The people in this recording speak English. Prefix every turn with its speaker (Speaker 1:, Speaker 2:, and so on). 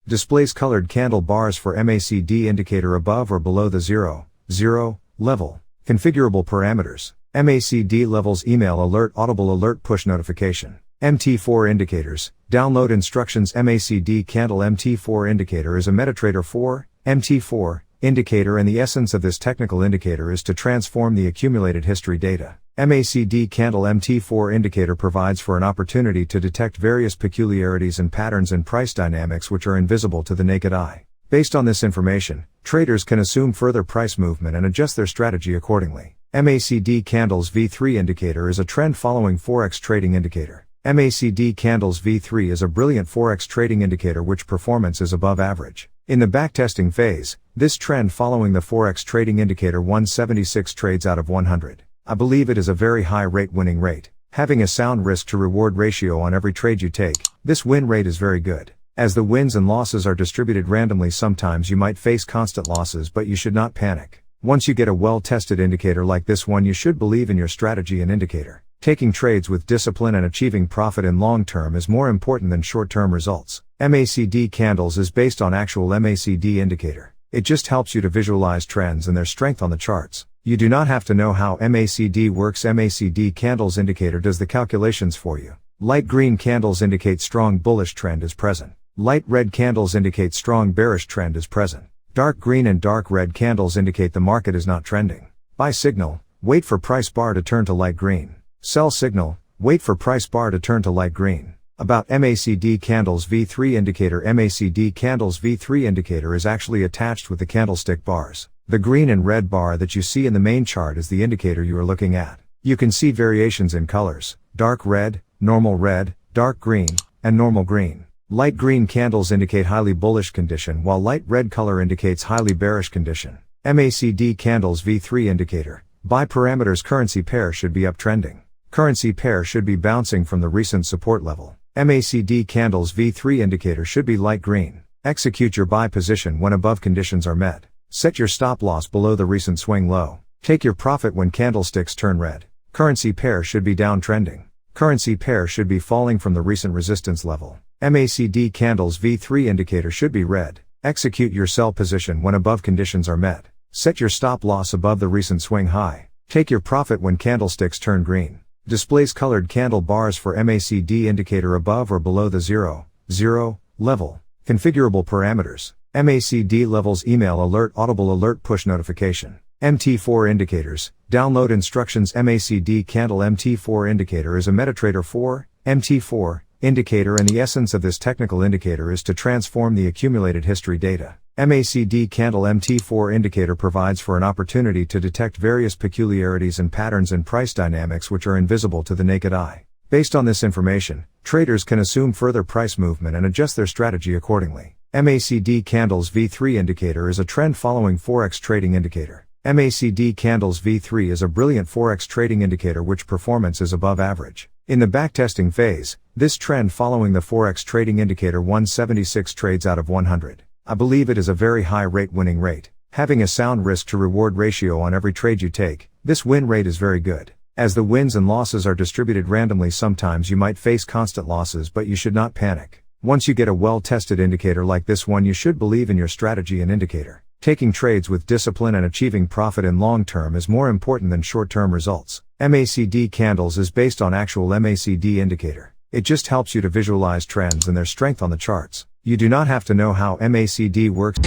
Speaker 1: Displays colored candle bars for MACD indicator above or below the 0, 0 level. Configurable parameters. MACD levels email alert audible alert push notification. MT4 indicators. Download instructions MACD candle MT4 indicator is a MetaTrader 4, MT4, indicator and the essence of this technical indicator is to transform the accumulated history data. MACD candle MT4 indicator provides for an opportunity to detect various peculiarities and patterns in price dynamics which are invisible to the naked eye. Based on this information, traders can assume further price movement and adjust their strategy accordingly. MACD candles V3 indicator is a trend following forex trading indicator. MACD candles V3 is a brilliant forex trading indicator which performance is above average. In the backtesting phase, this trend following the forex trading indicator 176 trades out of 100. I believe it is a very high winning rate. Having a sound risk to reward ratio on every trade you take, this win rate is very good. As the wins and losses are distributed randomly, sometimes you might face constant losses, but you should not panic. Once you get a well-tested indicator like this one, you should believe in your strategy and indicator. Taking trades with discipline and achieving profit in long term is more important than short-term results. MACD candles is based on actual MACD indicator. It just helps you to visualize trends and their strength on the charts. You do not have to know how MACD works. MACD candles indicator does the calculations for you. Light green candles indicate strong bullish trend is present. Light red candles indicate strong bearish trend is present. Dark green and dark red candles indicate the market is not trending. Buy signal, wait for price bar to turn to light green. Sell signal, wait for price bar to turn to light green. About MACD candles V3 indicator. MACD candles V3 indicator is actually attached with the candlestick bars. The green and red bar that you see in the main chart is the indicator you are looking at. You can see variations in colors: dark red, dark green, and normal green. Light green candles indicate highly bullish condition while light red color indicates highly bearish condition. MACD candles V3 indicator. Buy parameters. Currency pair should be uptrending. Currency pair should be bouncing from the recent support level. MACD candles V3 indicator should be light green. Execute your buy position when above conditions are met. Set your stop loss below the recent swing low. Take your profit when candlesticks turn red. Currency pair should be downtrending. Currency pair should be falling from the recent resistance level. MACD candles V3 indicator should be red. Execute your sell position when above conditions are met. Set your stop loss above the recent swing high. Take your profit when candlesticks turn green. Displays colored candle bars for MACD indicator above or below the 0, 0 level. Configurable parameters. MACD levels email alert audible alert push notification. MT4 indicators. Download instructions MACD candle MT4 indicator is a MetaTrader 4, MT4, indicator and the essence of this technical indicator is to transform the accumulated history data. MACD candle MT4 indicator provides for an opportunity to detect various peculiarities and patterns in price dynamics which are invisible to the naked eye. Based on this information, traders can assume further price movement and adjust their strategy accordingly. MACD candles V3 indicator is a trend following forex trading indicator. MACD candles V3 is a brilliant forex trading indicator which performance is above average. In the backtesting phase, this trend following the forex trading indicator 176 trades out of 100. I believe it is a very high winning rate. Having a sound risk to reward ratio on every trade you take, this win rate is very good. As the wins and losses are distributed randomly, sometimes you might face constant losses, but you should not panic. Once you get a well-tested indicator like this one, you should believe in your strategy and indicator. Taking trades with discipline and achieving profit in long term is more important than short-term results. MACD candles is based on actual MACD indicator. It just helps you to visualize trends and their strength on the charts. You do not have to know how MACD works.